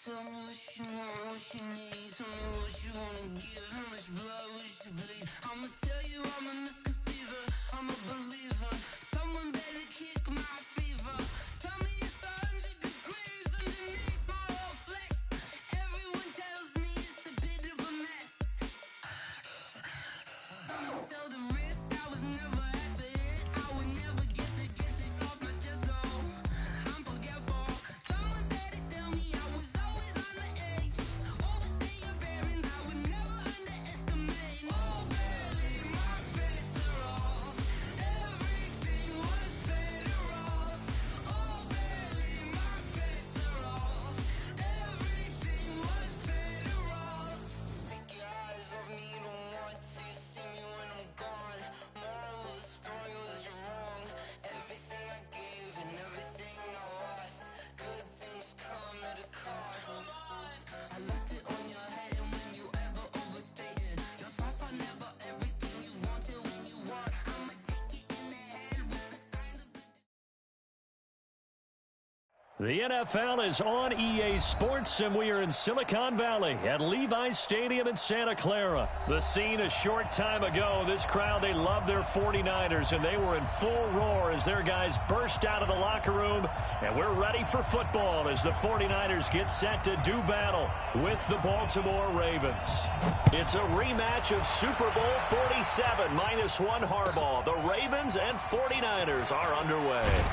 Tell me what you want, what you need. Tell me what you wanna give. How much blood would you bleed? I'ma tell you I'm a misconceiver. I'm a believer. Someone better kick my fever. Tell me it's 100 degrees underneath my whole flesh. Everyone tells me it's a bit of a mess. I'ma tell the risk I was never at the end. I would never get this off my chest though. I'm forgetful. Someone better tell me I was always on the edge. Overstay your bearings, I would never underestimate. Oh, barely, my bets are off. Everything was better off. Oh, barely, my bets are off. Everything was better off. Take your eyes off me, don't want to see me when I'm gone. Moral of the story was you're wrong. Everything I gave and everything I lost. Good things come at a cost. I left it on your head, and when you ever overstated, your thoughts are never everything you wanted when you want. I'ma take it in the head with the signs of The NFL is on EA Sports, and we are in Silicon Valley at Levi's Stadium in Santa Clara. The scene a short time ago. This crowd, they love their 49ers, and they were in full roar as their guys burst out of the locker room. And we're ready for football as the 49ers get set to do battle with the Baltimore Ravens. It's a rematch of Super Bowl 47 -1 Harbaugh. The Ravens and 49ers are underway.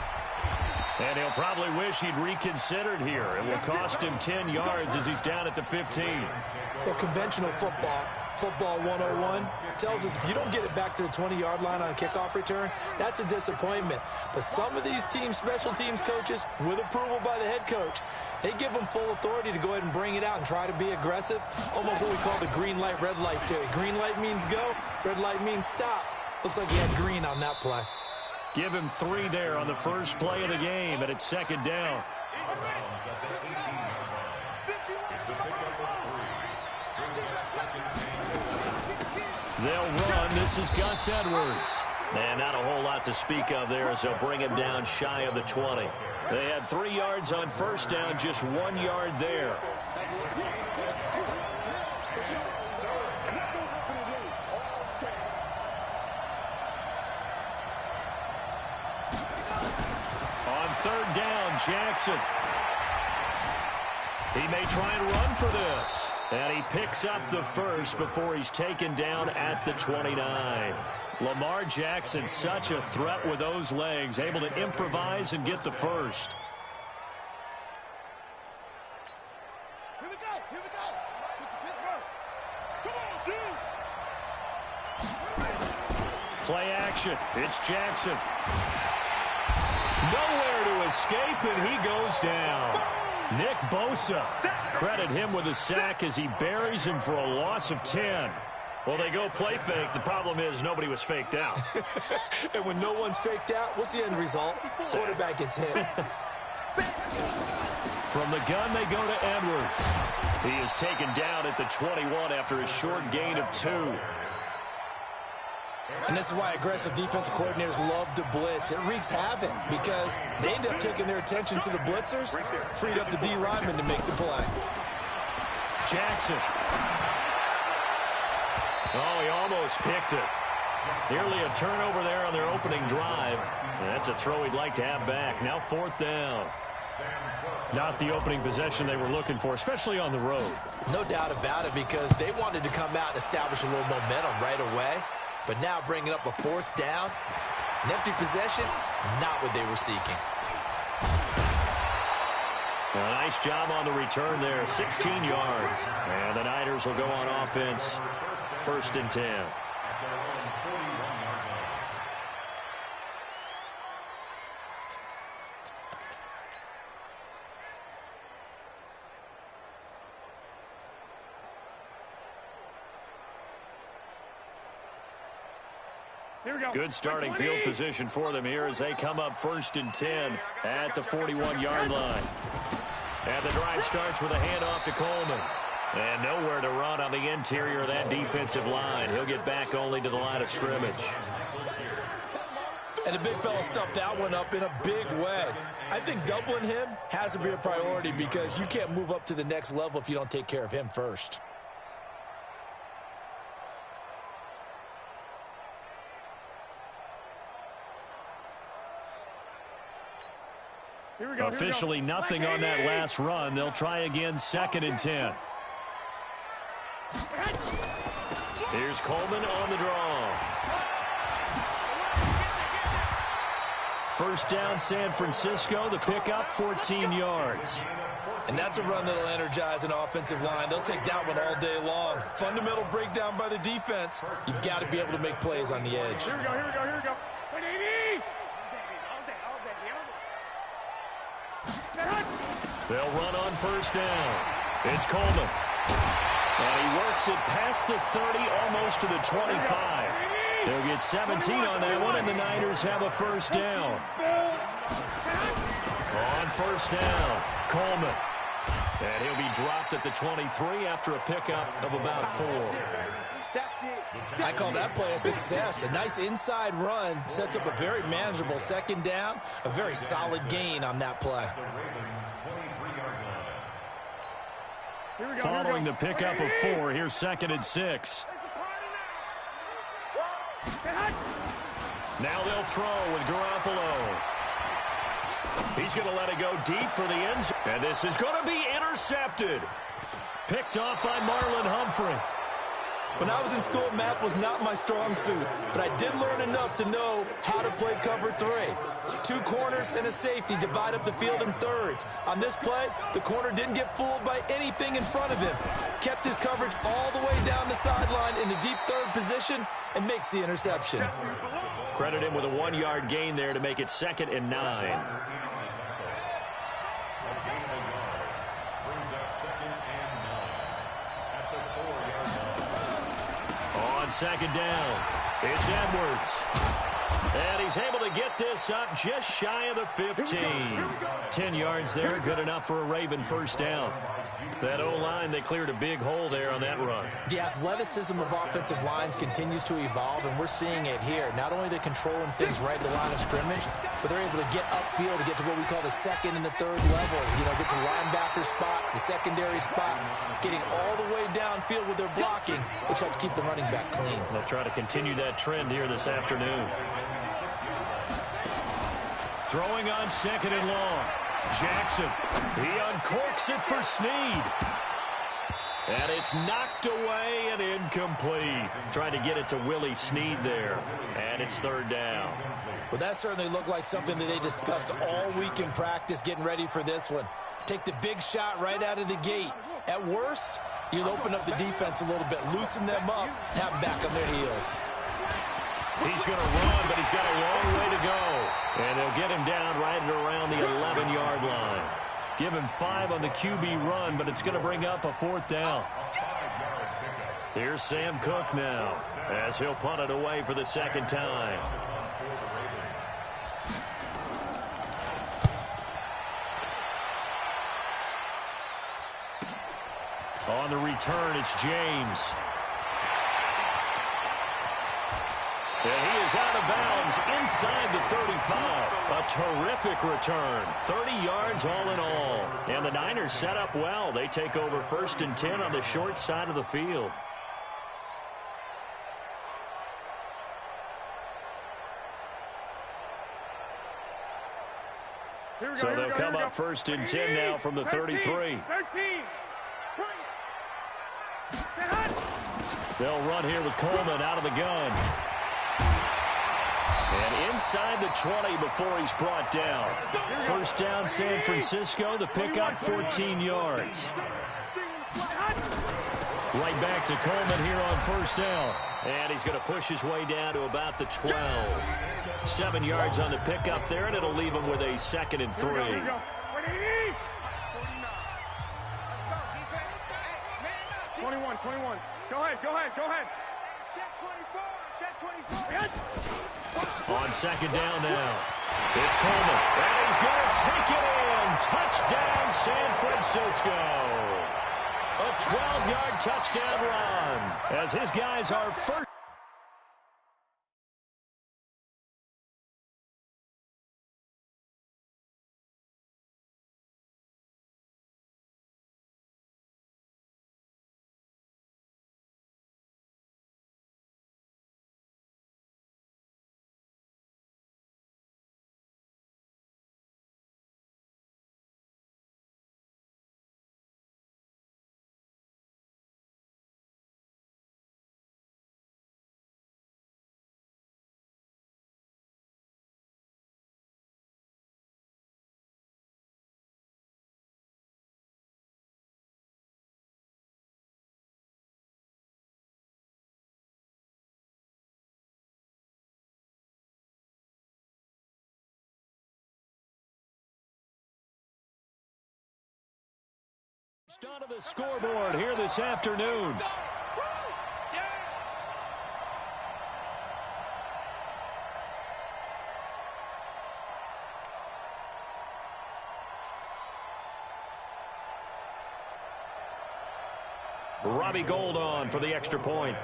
And he'll probably wish he'd reconsidered here. It will cost him 10 yards as he's down at the 15. Well, conventional football 101, tells us if you don't get it back to the 20-yard line on a kickoff return, that's a disappointment. But some of these teams, special teams coaches, with approval by the head coach, they give them full authority to go ahead and bring it out and try to be aggressive. Almost what we call the green light, red light theory. Green light means go, red light means stop. Looks like he had green on that play. Give him 3 there on the first play of the game, and it's second down. They'll run. This is Gus Edwards. And not a whole lot to speak of there as they'll bring him down shy of the 20. They had 3 yards on first down, just 1 yard there. Third down, Jackson. He may try and run for this. And he picks up the first before he's taken down at the 29. Lamar Jackson, such a threat with those legs, able to improvise and get the first. Here we go. Come on, dude. Play action. It's Jackson. Nowhere to escape, and he goes down. Nick Bosa, credit him with a sack as he buries him for a loss of 10. Well, they go play fake. The problem is nobody was faked out. And when no one's faked out, what's the end result? Quarterback gets hit. From the gun, they go to Edwards. He is taken down at the 21 after a short gain of 2. And this is why aggressive defensive coordinators love to blitz. It wreaks havoc because they end up taking their attention to the blitzers, freed up the D lineman to make the play. Jackson. Oh, he almost picked it. Nearly a turnover there on their opening drive. And that's a throw he'd like to have back. Now 4th down. Not the opening possession they were looking for, especially on the road. No doubt about it, because they wanted to come out and establish a little momentum right away. But now bringing up a 4th down, an empty possession, not what they were seeking. A nice job on the return there, 16 yards. And the Niners will go on offense, 1st and 10. Good starting field position for them here as they come up 1st and 10 at the 41-yard line. And the drive starts with a handoff to Coleman. And nowhere to run on the interior of that defensive line. He'll get back only to the line of scrimmage. And the big fella stuffed that one up in a big way. I think doubling him has to be a priority because you can't move up to the next level if you don't take care of him first. Officially nothing on that last run. They'll try again, 2nd and 10. Here's Coleman on the draw. First down, San Francisco. The pickup, 14 yards. And that's a run that'll energize an offensive line. They'll take that one all day long. Fundamental breakdown by the defense. You've got to be able to make plays on the edge. Here we go. They'll run on first down. It's Coleman. And he works it past the 30, almost to the 25. They'll get 17 on that one, and the Niners have a first down. On first down, Coleman. And he'll be dropped at the 23 after a pickup of about 4. I call that play a success. A nice inside run sets up a very manageable 2nd down. A very solid gain on that play. Following the pickup of 4, here's 2nd and 6. Now they'll throw with Garoppolo. He's going to let it go deep for the end zone. And this is going to be intercepted. Picked off by Marlon Humphrey. When I was in school, math was not my strong suit, but I did learn enough to know how to play cover 3. 2 corners and a safety divide up the field in thirds. On this play, the corner didn't get fooled by anything in front of him. Kept his coverage all the way down the sideline in the deep 3rd position and makes the interception. Credit him with a 1-yard gain there to make it 2nd and 9. On 2nd down, it's Edwards. And he's able to get this up just shy of the 15. 10 yards there, good enough for a Raven first down. That O-line, they cleared a big hole there on that run. The athleticism of offensive lines continues to evolve, and we're seeing it here. Not only are they controlling things right at the line of scrimmage, but they're able to get upfield to get to what we call the 2nd and the 3rd levels. You know, get to linebacker spot, the secondary spot, getting all the way downfield with their blocking, which helps keep the running back clean. They'll try to continue that trend here this afternoon. Throwing on 2nd and long. Jackson, he uncorks it for Snead. And it's knocked away and incomplete. Trying to get it to Willie Snead there. And it's 3rd down. Well, that certainly looked like something that they discussed all week in practice getting ready for this one. Take the big shot right out of the gate. At worst, you'll open up the defense a little bit, loosen them up, have them back on their heels. He's going to run, but he's got a long way to go. And they'll get him down right at around the 11-yard line. Give him 5 on the QB run, but it's going to bring up a 4th down. Here's Sam Cook now, as he'll punt it away for the 2nd time. On the return, it's James. And he is out of bounds inside the 35. A terrific return. 30 yards all in all. And the Niners set up well. They take over 1st and 10 on the short side of the field. So they'll come up 1st and 10 now from the 33. They'll run here with Coleman out of the gun. And inside the 20 before he's brought down. First down, San Francisco. The pickup, 14 yards. Right back to Coleman here on first down. And he's going to push his way down to about the 12. 7 yards on the pickup there, and it'll leave him with a 2nd and 3. Go ahead. Check 24. On 2nd down now. It's Coleman. And he's going to take it in. Touchdown, San Francisco. A 12-yard touchdown run as his guys are first. First onto the scoreboard here this afternoon. Robbie Gould on for the extra point.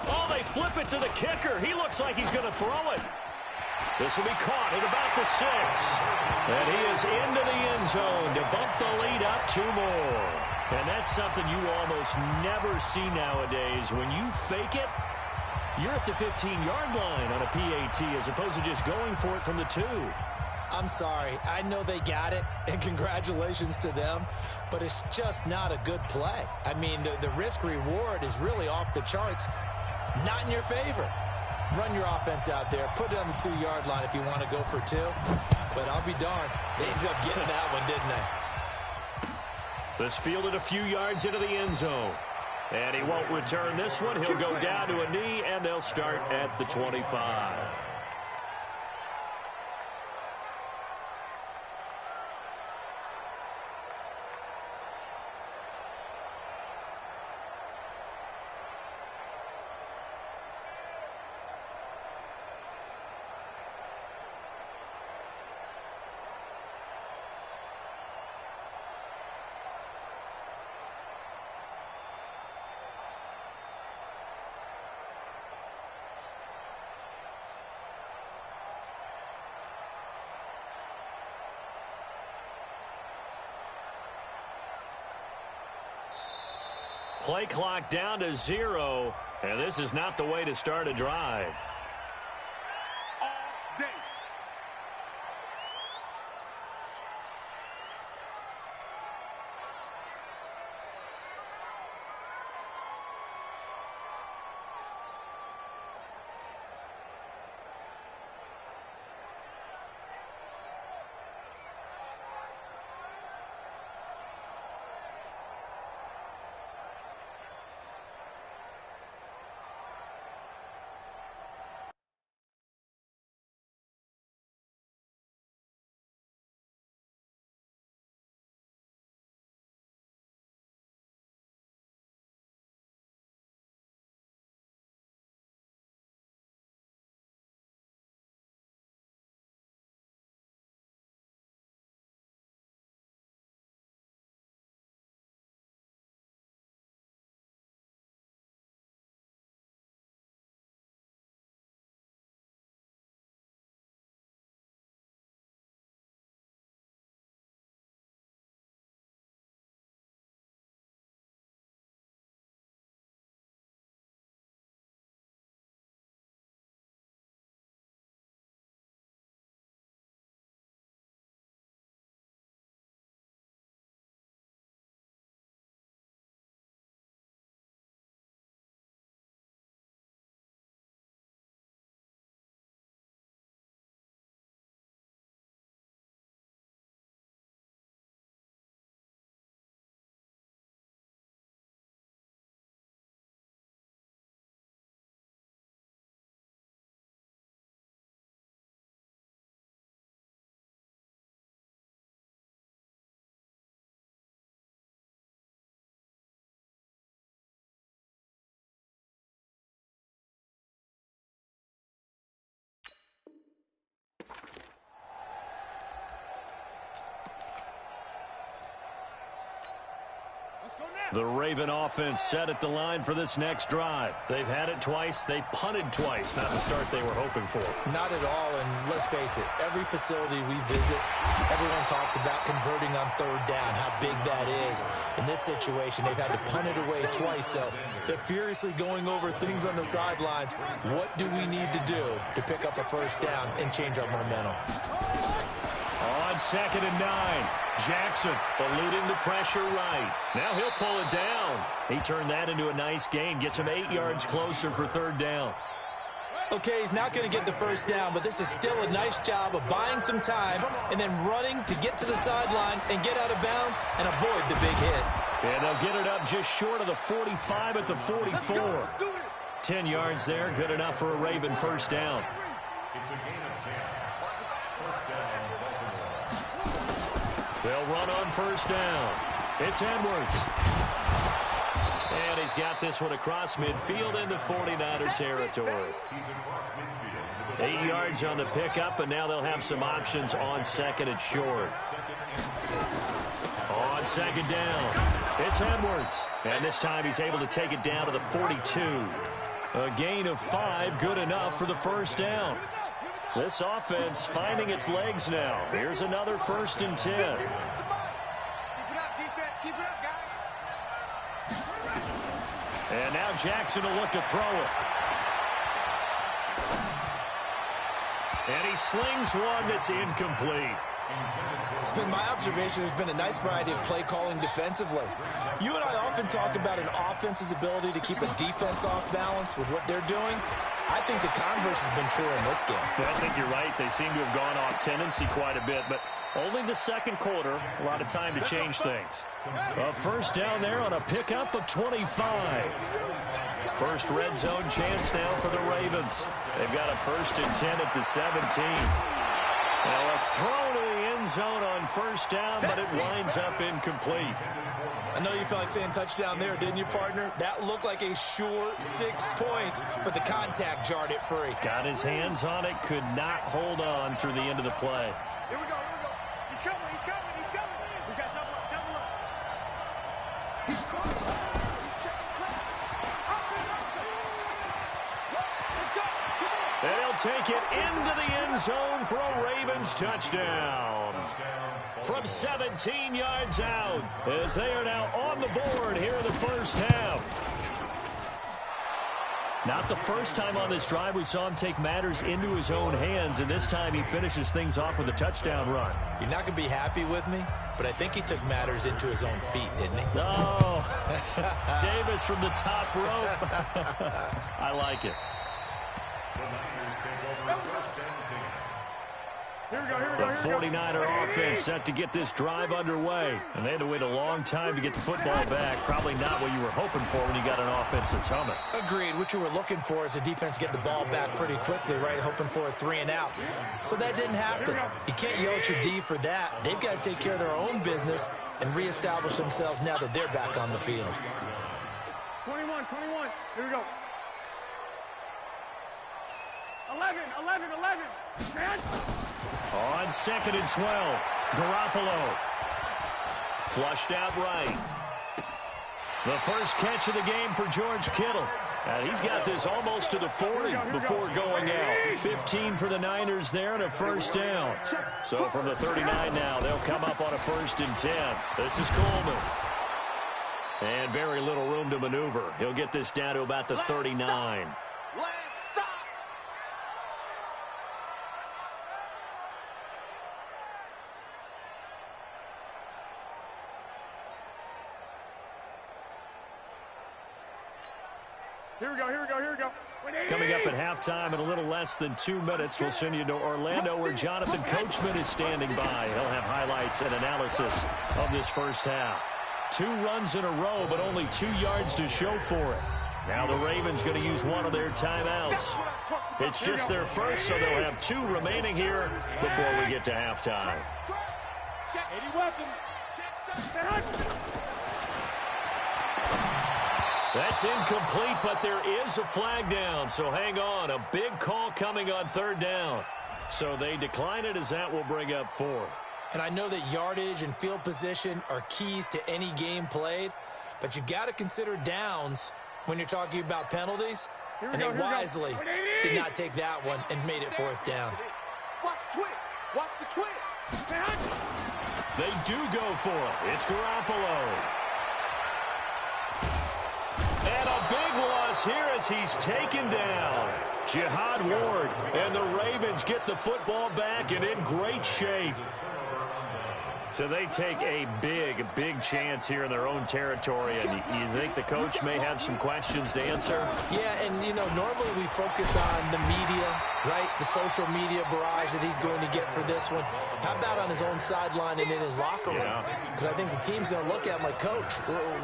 Oh, they flip it to the kicker. He looks like he's going to throw it. This will be caught at about the 6. And he is into the end zone to bump the lead up 2 more. And that's something you almost never see nowadays. When you fake it, you're at the 15-yard line on a PAT as opposed to just going for it from the 2. I'm sorry. I know they got it, and congratulations to them, but it's just not a good play. I mean, the risk-reward is really off the charts, not in your favor. Run your offense out there. Put it on the 2-yard line if you want to go for 2. But I'll be darned. They ended up getting that one, didn't they? This fielded a few yards into the end zone. And he won't return this one. He'll go down to a knee, and they'll start at the 25. Play clock down to 0, and this is not the way to start a drive. All day. The Raven offense set at the line for this next drive. They've had it twice. They've punted twice. Not the start they were hoping for. Not at all, and let's face it, every facility we visit, everyone talks about converting on 3rd down, how big that is. In this situation, they've had to punt it away twice, so they're furiously going over things on the sidelines. What do we need to do to pick up a 1st down and change our momentum? On 2nd and 9. Jackson eluding the pressure right. Now he'll pull it down. He turned that into a nice gain. Gets him 8 yards closer for 3rd down. Okay, he's not going to get the 1st down, but this is still a nice job of buying some time and then running to get to the sideline and get out of bounds and avoid the big hit. And they'll get it up just short of the 45 at the 44. 10 yards there, good enough for a Raven first down. It's a gain of 10. First down, Baltimore. They'll run on first down. It's Edwards. And he's got this one across midfield into 49er territory. He's across midfield. 8 yards on the pickup, and now they'll have some options on second and short. On second down, it's Edwards. And this time he's able to take it down to the 42. A gain of 5, good enough for the first down. This offense finding its legs now. Here's another 1st and 10. Keep it up, defense. Keep it up, guys. And now Jackson will look to throw it. And he slings one that's incomplete. It's been my observation there's been a nice variety of play calling defensively. You and I often talk about an offense's ability to keep a defense off balance with what they're doing. I think the converse has been true in this game. Yeah, I think you're right. They seem to have gone off tendency quite a bit, but only the second quarter, a lot of time to change things. A first down there on a pickup of 25. First red zone chance now for the Ravens. They've got a 1st and 10 at the 17. Now a throw to the end zone on first down, but it winds up incomplete. I know you felt like saying touchdown there, didn't you, partner? That looked like a sure 6 points, but the contact jarred it free. Got his hands on it, could not hold on through the end of the play. Here we go. He's coming. We got double up. And he'll take it into the end zone for a Ravens touchdown. From 17 yards out, as they are now on the board here in the first half. Not the first time on this drive we saw him take matters into his own hands, and this time he finishes things off with a touchdown run. You're not going to be happy with me, but I think he took matters into his own feet, didn't he? Oh, Davis from the top rope. I like it. The Niners take over first and 10. Here we go. The 49er offense set to get this drive underway. And they had to wait a long time to get the football back. Probably not what you were hoping for when you got an offense that's humming. Agreed. What you were looking for is the defense get the ball back pretty quickly, right? Hoping for a 3 and out. So that didn't happen. You can't yell at your D for that. They've got to take care of their own business and reestablish themselves now that they're back on the field. 21. Here we go. 11. Man. On second and 12, Garoppolo. Flushed out right. The first catch of the game for George Kittle. And he's got this almost to the 40 before going out. 15 for the Niners there and a first down. So from the 39 now, they'll come up on a 1st and 10. This is Coleman. And very little room to maneuver. He'll get this down to about the 39. Here we go. Coming up at halftime in a little less than 2 minutes, we'll send you to Orlando where Jonathan Coachman is standing by. He'll have highlights and analysis of this first half. 2 runs in a row, but only 2 yards to show for it. Now the Ravens going to use one of their timeouts. It's just their first, so they'll have 2 remaining here before we get to halftime. That's incomplete, but there is a flag down, so hang on. A big call coming on 3rd down. So they decline it as that will bring up 4th. And I know that yardage and field position are keys to any game played, but you've got to consider downs when you're talking about penalties. And they wisely did not take that one and made it 4th down. Watch the twist. They do go for it. It's Garoppolo. And a big loss here as he's taken down. Jihad Ward, and the Ravens get the football back and in great shape. So they take a big chance here in their own territory, and you think the coach may have some questions to answer? Yeah, and, normally we focus on the media, right? The social media barrage that he's going to get for this one. How about on his own sideline and in his locker room? Because I think the team's going to look at him like, Coach,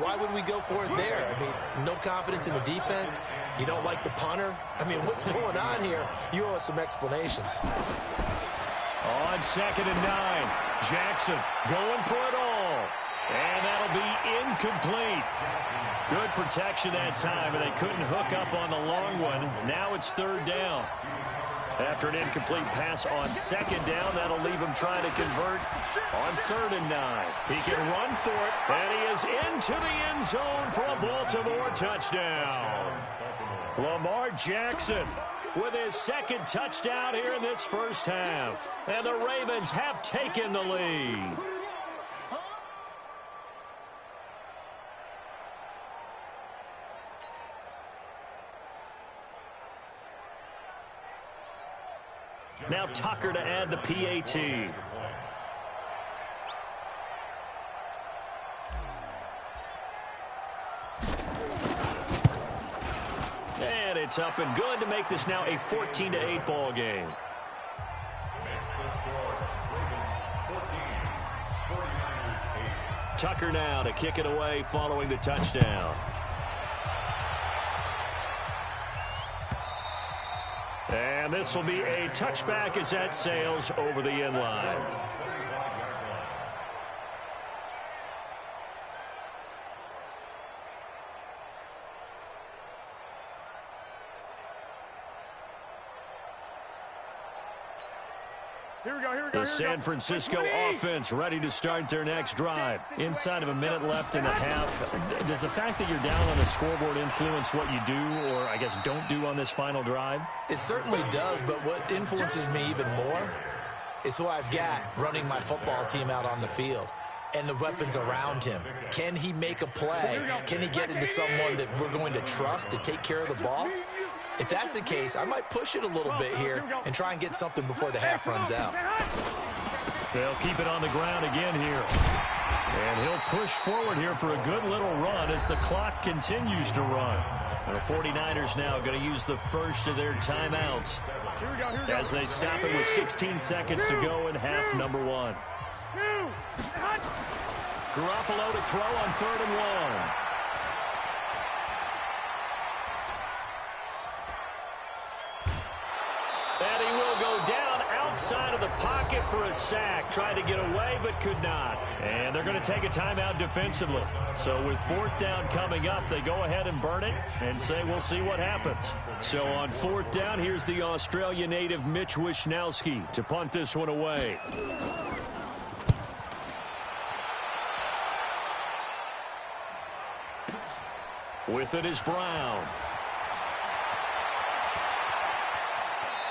why would we go for it there? I mean, no confidence in the defense. You don't like the punter? I mean, what's going on here? You owe us some explanations. On 2nd and 9, Jackson going for it all. And that'll be incomplete. Good protection that time, and they couldn't hook up on the long one. Now it's 3rd down. After an incomplete pass on 2nd down, that'll leave him trying to convert on 3rd and 9. He can run for it, and he is into the end zone for a Baltimore touchdown. Lamar Jackson with his 2nd touchdown here in this first half. And the Ravens have taken the lead. Now Tucker to add the PAT. And it's up and good to make this now a 14-8 ball game. Tucker now to kick it away following the touchdown. And this will be a touchback as that sails over the end line. The San Francisco offense ready to start their next drive. Inside of a minute left and a half. Does the fact that you're down on the scoreboard influence what you do, or I guess don't do on this final drive? It certainly does, but what influences me even more is who I've got running my football team out on the field and the weapons around him. Can he make a play? Can he get into someone that we're going to trust to take care of the ball? If that's the case, I might push it a little bit here and try and get something before the half runs out. They'll keep it on the ground again here. And he'll push forward here for a good little run as the clock continues to run. And the 49ers now going to use the first of their timeouts as they stop it with 16 seconds to go in half number 1. Garoppolo to throw on 3rd and 1. And he will go down outside of the pocket for a sack. Tried to get away, but could not. And they're going to take a timeout defensively. So with 4th down coming up, they go ahead and burn it and say we'll see what happens. So on 4th down, here's the Australia native Mitch Wishnowski to punt this one away. With it is Brown.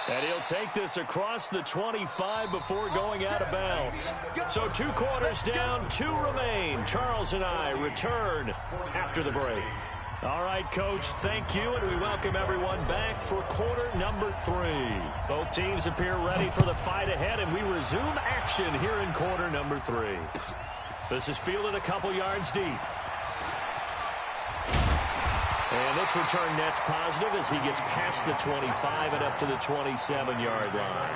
And he'll take this across the 25 before going out of bounds. So 2 quarters down, 2 remain. Charles and I return after the break. All right, Coach, thank you, and we welcome everyone back for quarter number 3. Both teams appear ready for the fight ahead, and we resume action here in quarter number 3. This is fielded a couple yards deep. And this return net's positive as he gets past the 25 and up to the 27-yard line.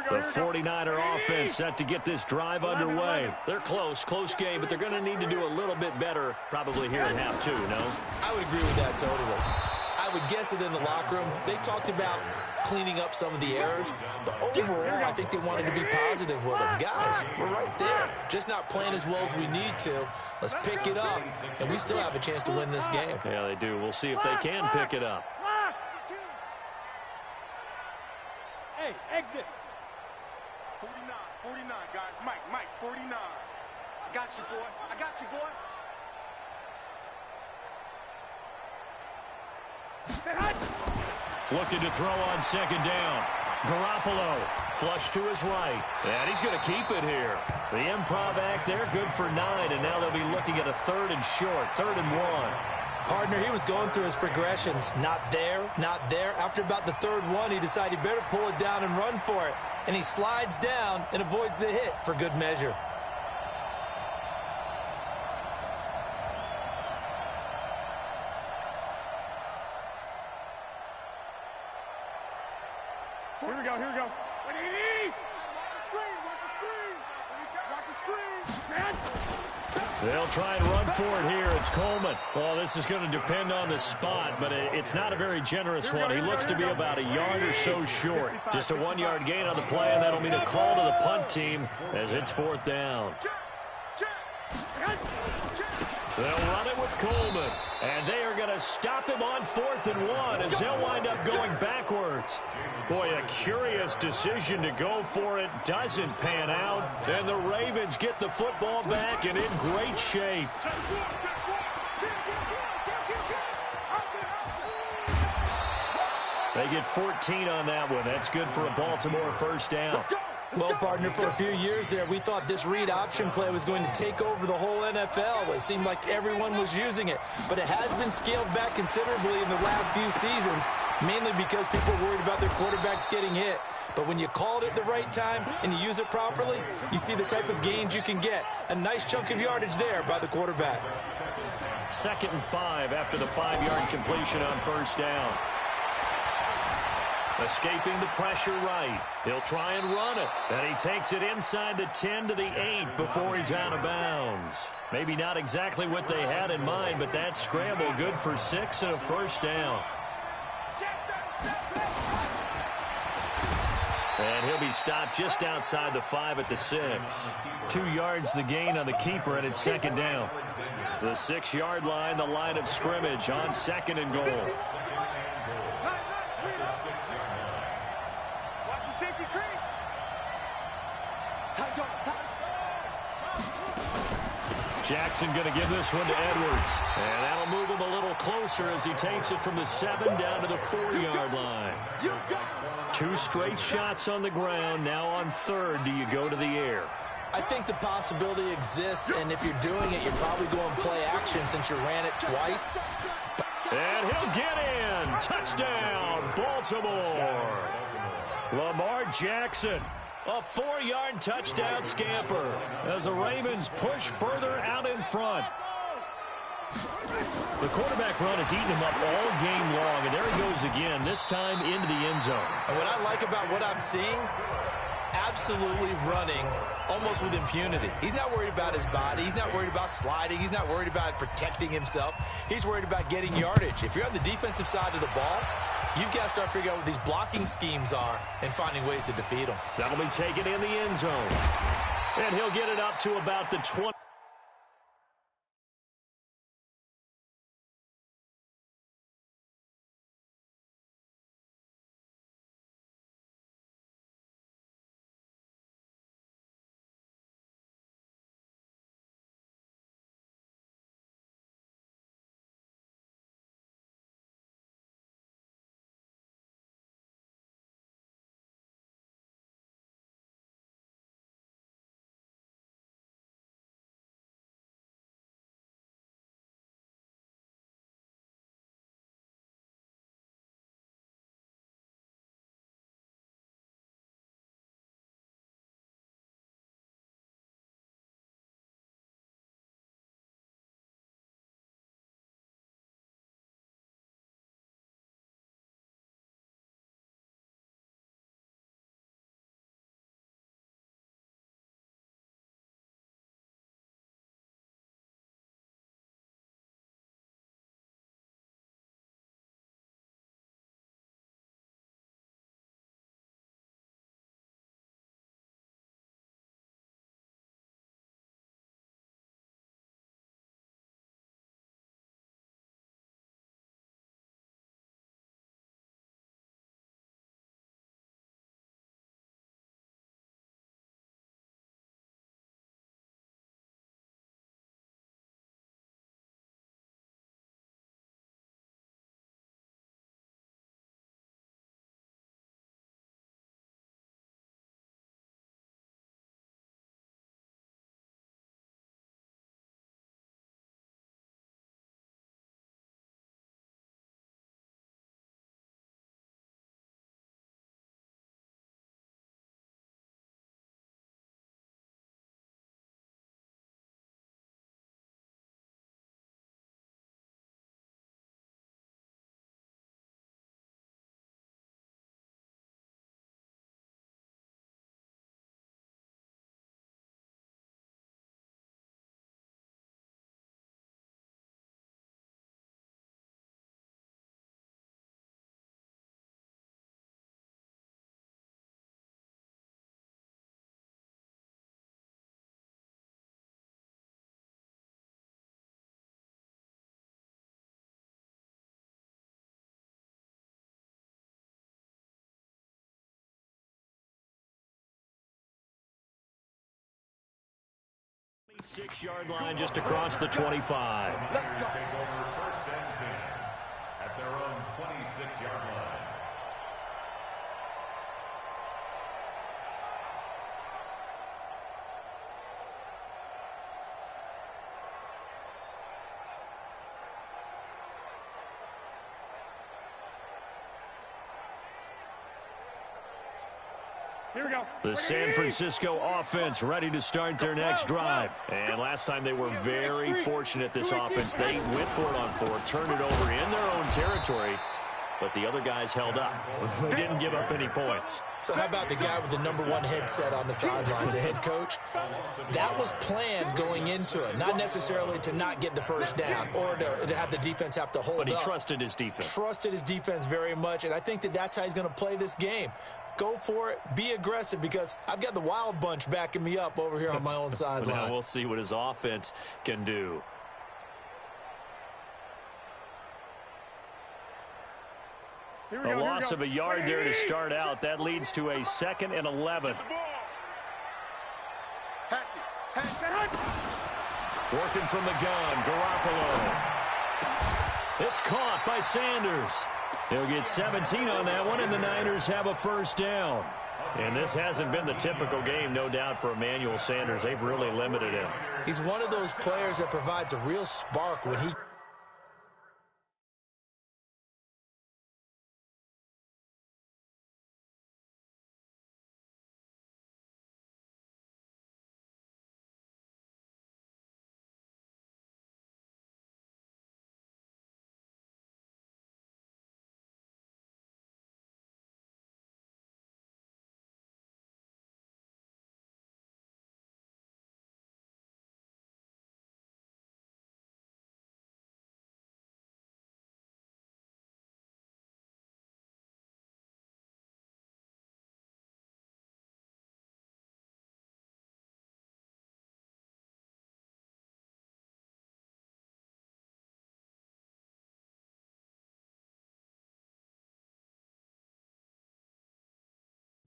The 49er offense set to get this drive underway. They're close game, but they're going to need to do a little bit better probably here in half 2, no? I would agree with that totally. I would guess it in the locker room. They talked about cleaning up some of the errors, but overall, I think they wanted to be positive with them. Guys, we're right there. Just not playing as well as we need to. Let's pick it up, and we still have a chance to win this game. Yeah, they do. We'll see if they can pick it up. Hey, exit. 49, guys. Mike, 49. I got you, boy. Looking to throw on 2nd down. Garoppolo, flush to his right. And he's going to keep it here. The improv act there, good for 9. And now they'll be looking at a 3rd and short, 3rd and 1. Partner, he was going through his progressions. Not there, not there. After about the third one, he decided he better pull it down and run for it. And he slides down and avoids the hit for good measure. Here we go, here we go. Watch the screen, watch the screen. Watch the screen. They'll try and run for it here. It's Coleman. Well, this is going to depend on the spot, but it's not a very generous one. He looks to be about a yard or so short. Just a 1-yard gain on the play, and that'll mean a call to the punt team as it's 4th down. They'll run it with Coleman, and they are going to stop him on 4th and 1 as they'll wind up going backwards. Boy, a curious decision to go for it. Doesn't pan out, and the Ravens get the football back and in great shape. They get 14 on that one. That's good for a Baltimore first down. Well, partner, for a few years there, we thought this read option play was going to take over the whole NFL. It seemed like everyone was using it, but it has been scaled back considerably in the last few seasons, mainly because people are worried about their quarterbacks getting hit. But when you call it at the right time and you use it properly, you see the type of gains you can get. A nice chunk of yardage there by the quarterback. 2nd and 5 after the 5-yard completion on first down. Escaping the pressure right. He'll try and run it. And he takes it inside the 10 to the 8 before he's out of bounds. Maybe not exactly what they had in mind, but that scramble good for 6 and a first down. And he'll be stopped just outside the 5 at the 6. 2 yards the gain on the keeper, and it's 2nd down. The 6-yard line, the line of scrimmage on 2nd and goal. Watch the safety creep. Tight go, tight. Jackson going to give this one to Edwards. And that'll move him a little closer as he takes it from the 7 down to the 4-yard line. 2 straight shots on the ground. Now on 3rd, do you go to the air? I think the possibility exists, and if you're doing it, you're probably going play action since you ran it twice. And he'll get in. Touchdown, Baltimore. Lamar Jackson, a 4-yard touchdown scamper as the Ravens push further out in front. The quarterback run has eaten him up all game long, and there he goes again, this time into the end zone. And what I like about what I'm seeing, absolutely running almost with impunity. He's not worried about his body. He's not worried about sliding. He's not worried about protecting himself. He's worried about getting yardage. If you're on the defensive side of the ball, you've got to start figuring out what these blocking schemes are and finding ways to defeat them. That'll be taken in the end zone. And he'll get it up to about the 20. 6-yard line just across the 25. Take over first and 10 at their own 26-yard line. Here we go. The San Francisco offense ready to start their next drive. And last time they were very fortunate, this offense. They went for it on 4, turned it over in their own territory, but the other guys held up. They didn't give up any points. So how about the guy with the #1 headset on the sidelines, the head coach? That was planned going into it, not necessarily to not get the first down or to have the defense have to hold up. But he trusted his defense. Trusted his defense very much, and I think that's how he's going to play this game. Go for it. Be aggressive, because I've got the wild bunch backing me up over here on my own sideline. Now we'll see what his offense can do. A loss of a yard there to start out. That leads to a 2nd and 11. Working from the gun, Garoppolo. It's caught by Sanders. He'll get 17 on that one, and the Niners have a first down. And this hasn't been the typical game, no doubt, for Emmanuel Sanders. They've really limited him. He's one of those players that provides a real spark when he...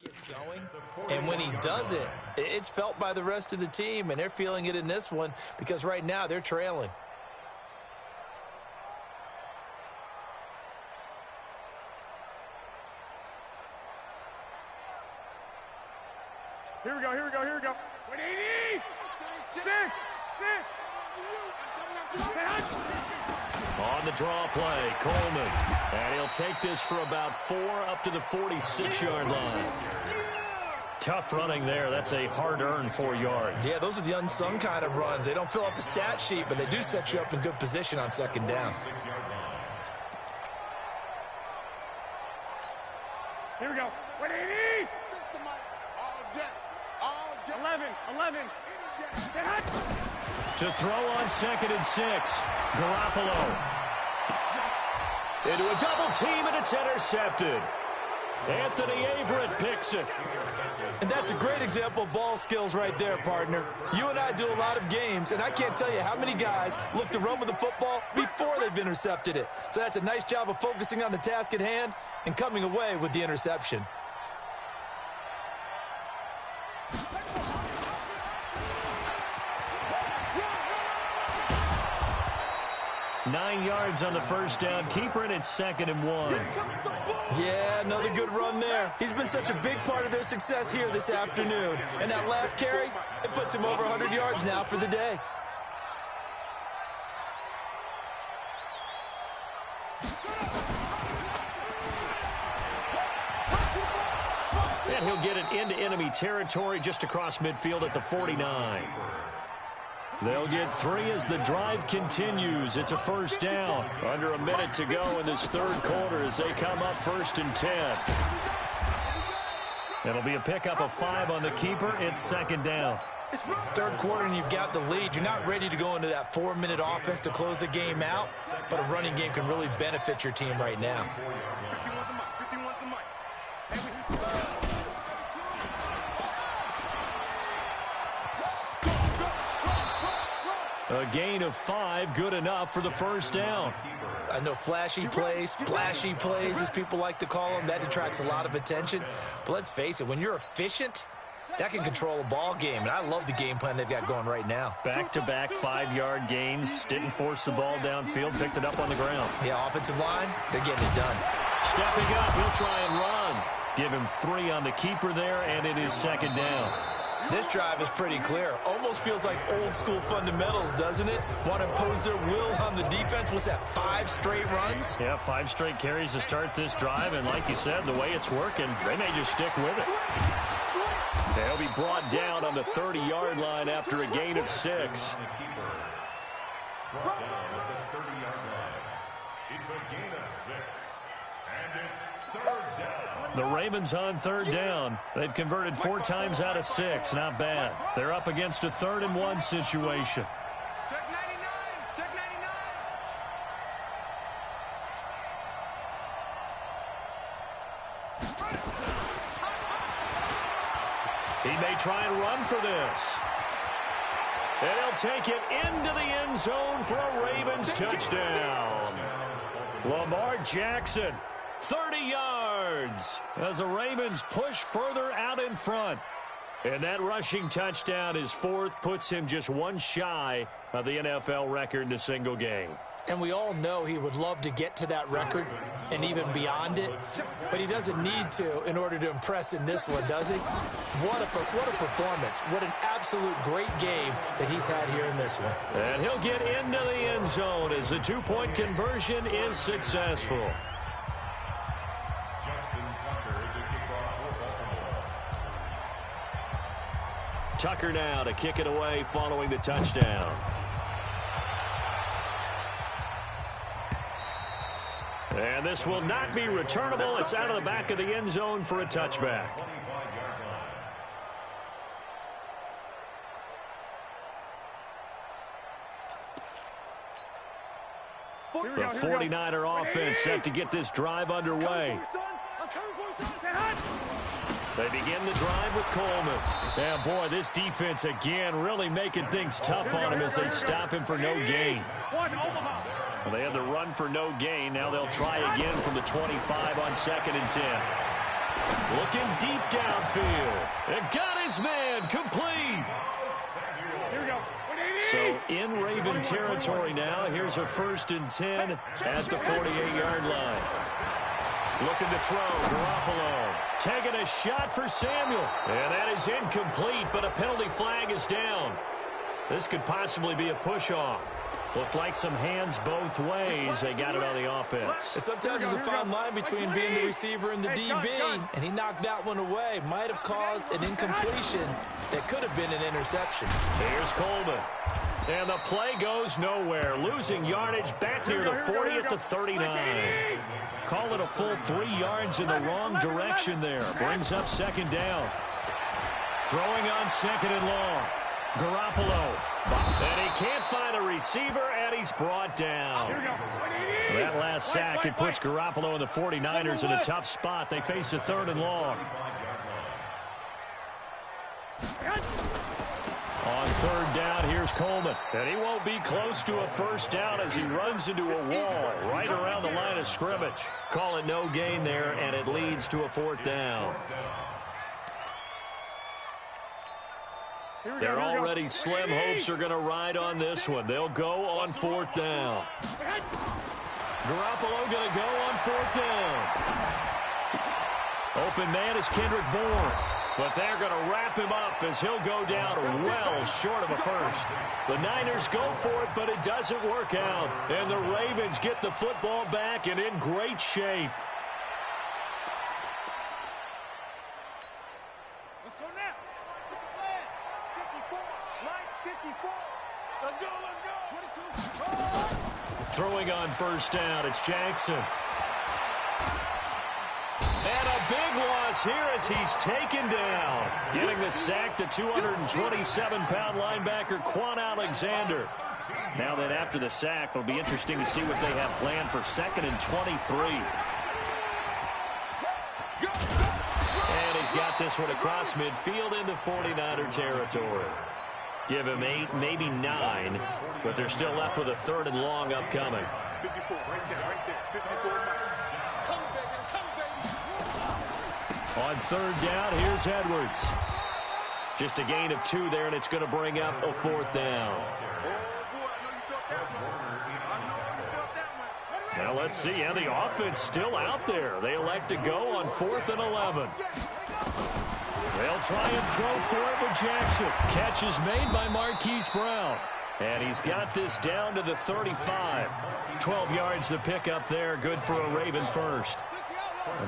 gets going, and when he doesn't, it's felt by the rest of the team, and they're feeling it in this one because right now they're trailing. Here we go, here we go, here we go. 180! On the draw play, Coleman. And he'll take this for about 4 up to the 46-yard line. Tough running there. That's a hard-earned 4 yards. Yeah, those are the unsung kind of runs. They don't fill up the stat sheet, but they do set you up in good position on 2nd down. Here we go. 180! 11. To throw on 2nd and 6. Garoppolo. Into a double team, and it's intercepted. Anthony Averett picks it. And that's a great example of ball skills right there, partner. You and I do a lot of games, and I can't tell you how many guys look to run with the football before they've intercepted it. So that's a nice job of focusing on the task at hand and coming away with the interception. 9 yards on the first down. Keeper, and it's 2nd and 1. Yeah, another good run there. He's been such a big part of their success here this afternoon. And that last carry, it puts him over 100 yards now for the day. And he'll get it into enemy territory just across midfield at the 49. They'll get 3 as the drive continues. It's a first down. Under a minute to go in this 3rd quarter as they come up 1st and 10. It'll be a pickup of 5 on the keeper. It's 2nd down. 3rd quarter and you've got the lead. You're not ready to go into that 4-minute offense to close the game out, but a running game can really benefit your team right now. A gain of 5, good enough for the first down. I know flashy plays, splashy plays, as people like to call them, that attracts a lot of attention. But let's face it, when you're efficient, that can control a ball game, and I love the game plan they've got going right now. Back-to-back 5-yard gains. Didn't force the ball downfield. Picked it up on the ground. Yeah, offensive line, they're getting it done. Stepping up, he'll try and run. Give him 3 on the keeper there, and it is second down. This drive is pretty clear. Almost feels like old-school fundamentals, doesn't it? Want to impose their will on the defense. What's that, 5 straight runs? Yeah, 5 straight carries to start this drive, and like you said, the way it's working, they may just stick with it. They'll be brought down on the 30-yard line after a gain of 6. Brought down at the 30-yard line. It's a gain of 6. And it's third down. The Ravens on third down. They've converted 4 times out of 6. Not bad. They're up against a 3rd and 1 situation. Check 99. Check 99. He may try and run for this. And he'll take it into the end zone for a Ravens touchdown. Lamar Jackson, 30 yards as the Ravens push further out in front. And that rushing touchdown, his 4th, puts him just 1 shy of the NFL record in a single game. And we all know he would love to get to that record and even beyond it, but he doesn't need to in order to impress in this one, does he? What a performance. What an absolute great game that he's had here in this one. And he'll get into the end zone as the 2-point conversion is successful. Tucker now to kick it away following the touchdown. And this will not be returnable. It's out of the back of the end zone for a touchback. The 49er offense set to get this drive underway. They begin the drive with Coleman. And boy, this defense again really making things tough on him as they stop him for no gain. Well, they had the run for no gain. Now they'll try again from the 25 on 2nd and 10. Looking deep downfield. And got his man complete. Here we go. So in Raven territory now. Here's a 1st and 10 at the 48-yard line. Looking to throw. Garoppolo taking a shot for Samuel. And that is incomplete, but a penalty flag is down. This could possibly be a push-off. Looked like some hands both ways. They got it on the offense. Sometimes there's a fine line between being the receiver and the DB, and he knocked that one away. Might have caused an incompletion that could have been an interception. Here's Coleman. And the play goes nowhere. Losing yardage back near the 40 at the 39. Call it a full 3 yards in the wrong direction there. Brings up 2nd down. Throwing on 2nd and long. Garoppolo. And he can't find a receiver, and he's brought down. That last sack, it puts Garoppolo and the 49ers in a tough spot. They face a 3rd and long. On 3rd down, here's Coleman. And he won't be close to a 1st down as he runs into a wall right around the line of scrimmage. Call it no gain there, and it leads to a 4th down. They're already slim hopes are going to ride on this one. They'll go on 4th down. Garoppolo going to go on 4th down. Open man is Kendrick Bourne. But they're going to wrap him up as he'll go down well short of a 1st. The Niners go for it, but it doesn't work out. And the Ravens get the football back and in great shape. Let's go now. 54. Mike, 54. Let's go, let's go. 22. Throwing on 1st down, it's Jackson. And a big loss here as he's taken down. Getting the sack to 227-pound linebacker Quan Alexander. Now that after the sack, it'll be interesting to see what they have planned for 2nd and 23. And he's got this one across midfield into 49er territory. Give him 8, maybe 9, but they're still left with a 3rd and long upcoming. 54, right there, 54. Come, baby, come, baby. On 3rd down, here's Edwards. Just a gain of 2 there, and it's going to bring up a 4th down. Now let's see how the offense still out there. They elect to go on 4th and 11. They'll try and throw for it with Jackson. Catch is made by Marquise Brown. And he's got this down to the 35. 12 yards to pick up there. Good for a Raven first.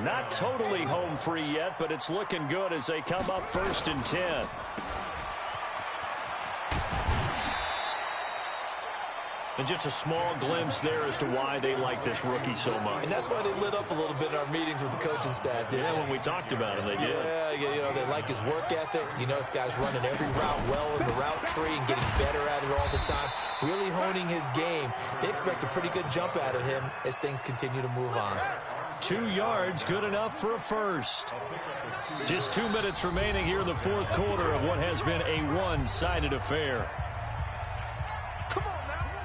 Not totally home free yet, but it's looking good as they come up 1st and 10. And just a small glimpse there as to why they like this rookie so much. And that's why they lit up a little bit in our meetings with the coaching staff. Yeah, when we talked about him, they did. Yeah, you know, they like his work ethic. You know, this guy's running every route well in the route tree and getting better at it all the time, really honing his game. They expect a pretty good jump out of him as things continue to move on. 2 yards, good enough for a first. Just 2 minutes remaining here in the 4th quarter of what has been a one-sided affair.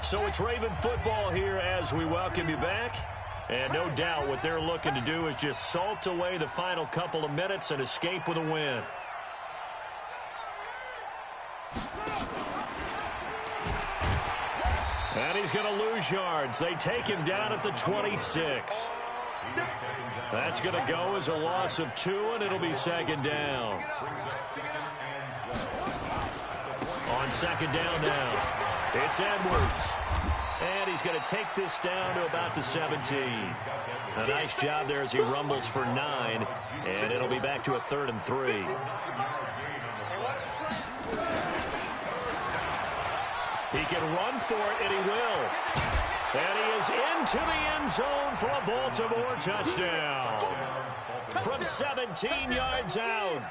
So it's Raven football here as we welcome you back. And no doubt what they're looking to do is just salt away the final couple of minutes and escape with a win. And he's going to lose yards. They take him down at the 26. That's going to go as a loss of 2, and it'll be 2nd down. On 2nd down now, it's Edwards. And he's going to take this down to about the 17. A nice job there as he rumbles for 9, and it'll be back to a 3rd and 3. He can run for it, and he will. And he is into the end zone for a Baltimore touchdown. From 17 yards out,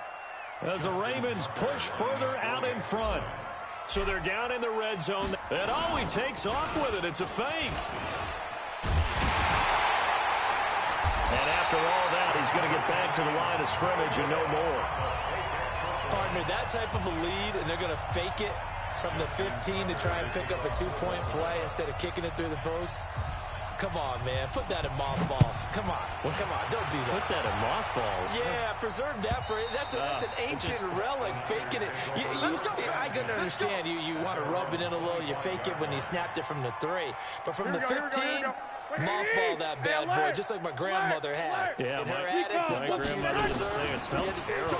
as the Ravens push further out in front. So they're down in the red zone. And oh, he takes off with it. It's a fake. And after all that, he's going to get back to the line of scrimmage and no more. Partner, that type of a lead, and they're going to fake it from the 15 to try and pick up a 2-point play instead of kicking it through the post. Come on, man. Put that in mothballs. Come on. Come on. Don't do that. Put that in mothballs? Yeah, preserve that for it. That's an ancient relic, faking it. I can understand. You want to rub it in a little. You fake it when you snapped it from the 3. But from the 15, mothball that bad boy, just like my grandmother had. Yeah, in her attic, the stuff she used to preserve. It smells terrible.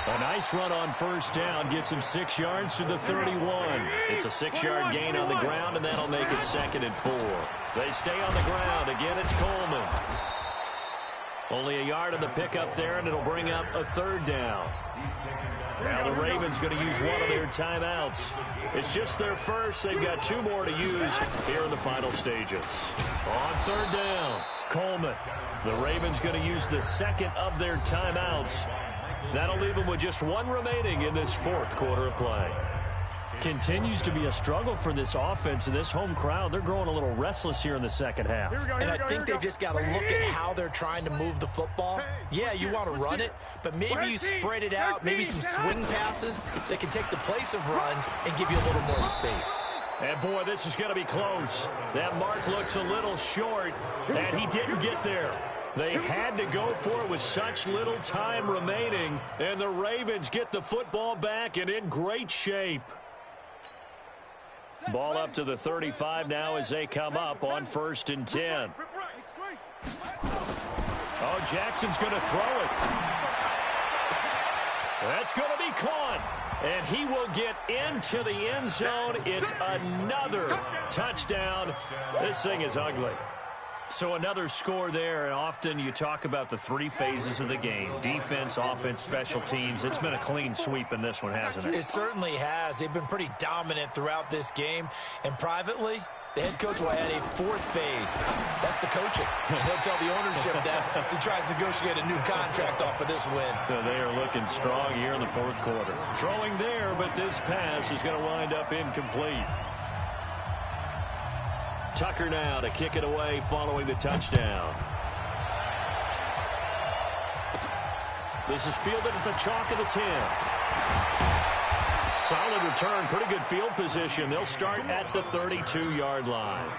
A nice run on 1st down gets him 6 yards to the 31. It's a 6-yard gain on the ground, and that'll make it 2nd and 4. They stay on the ground. Again, it's Coleman. Only a yard on the pickup there, and it'll bring up a 3rd down. Now the Ravens going to use one of their timeouts. It's just their first. They've got 2 more to use here in the final stages. On 3rd down, Coleman. The Ravens going to use the 2nd of their timeouts. That'll leave them with just 1 remaining in this 4th quarter of play. Continues to be a struggle for this offense and this home crowd. They're growing a little restless here in the 2nd half. And I think they've just got to look at how they're trying to move the football. Yeah, you want to run it, but maybe you spread it out, maybe some swing passes that can take the place of runs and give you a little more space. And, boy, this is going to be close. That mark looks a little short, and he didn't get there. They had to go for it with such little time remaining, and the Ravens get the football back and in great shape. Ball up to the 35 now as they come up on 1st and 10. Oh, Jackson's going to throw it. That's going to be caught. And he will get into the end zone. It's another touchdown. This thing is ugly. So another score there, and often you talk about the 3 phases of the game. Defense, offense, special teams. It's been a clean sweep in this one, hasn't it? It certainly has. They've been pretty dominant throughout this game. And privately, the head coach will add a 4th phase. That's the coaching. He'll tell the ownership that as he tries to negotiate a new contract off of this win. So they are looking strong here in the 4th quarter. Throwing there, but this pass is going to wind up incomplete. Tucker now to kick it away following the touchdown. This is fielded at the chalk of the 10. Solid return, pretty good field position. They'll start at the 32-yard line.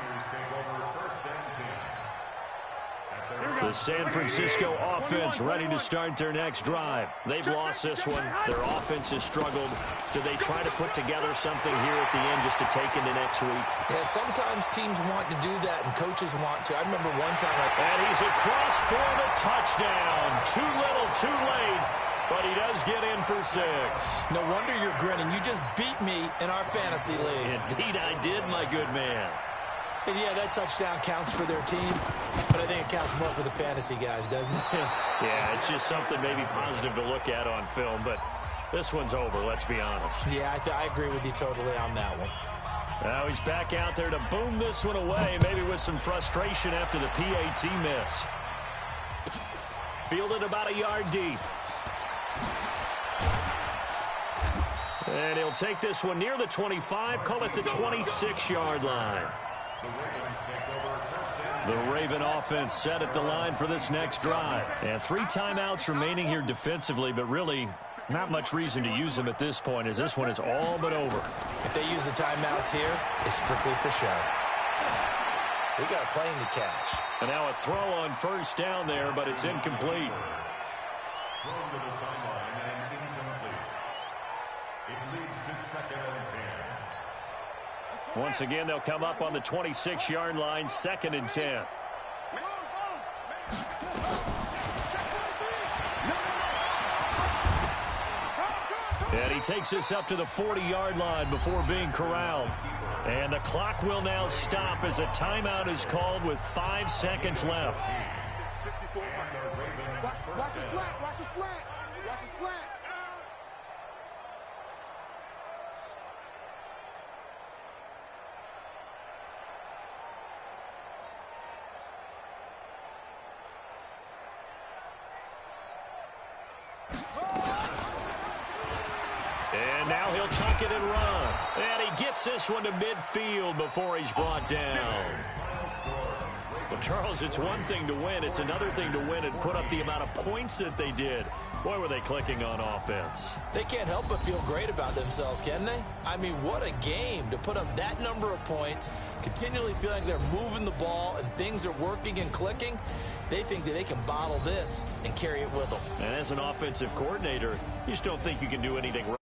The San Francisco offense ready to start their next drive. They've lost this one. Their offense has struggled. Do they try to put together something here at the end just to take into next week? Yeah, sometimes teams want to do that, and coaches want to. I remember one time. And he's across for the touchdown. Too little, too late. But he does get in for 6. No wonder you're grinning. You just beat me in our fantasy league. Indeed I did, my good man. And yeah, that touchdown counts for their team, but I think it counts more for the fantasy guys, doesn't it? Yeah, it's just something maybe positive to look at on film, but this one's over, let's be honest. Yeah, I agree with you totally on that one. Now he's back out there to boom this one away, maybe with some frustration after the PAT miss. Fielded about a yard deep. And he'll take this one near the 25, call it the 26-yard line. The Raven offense set at the line for this next drive. And 3 timeouts remaining here defensively, but really not much reason to use them at this point, as this one is all but over. If they use the timeouts here, it's strictly for show. We got a plane to catch. And now a throw on first down there, but it's incomplete. Thrown to the sideline and incomplete. It leads to 2nd and 10. Once again, they'll come up on the 26-yard line, 2nd and 10. And he takes us up to the 40-yard line before being corralled. And the clock will now stop as a timeout is called with 5 seconds left. Watch a slant, watch a slant, watch a slant. And now he'll tuck it and run. And he gets this one to midfield before he's brought down. Well, Charles, it's one thing to win. It's another thing to win and put up the amount of points that they did. Boy, were they clicking on offense. They can't help but feel great about themselves, can they? I mean, what a game to put up that number of points, continually feel like they're moving the ball and things are working and clicking. They think that they can bottle this and carry it with them. And as an offensive coordinator, you just don't think you can do anything wrong.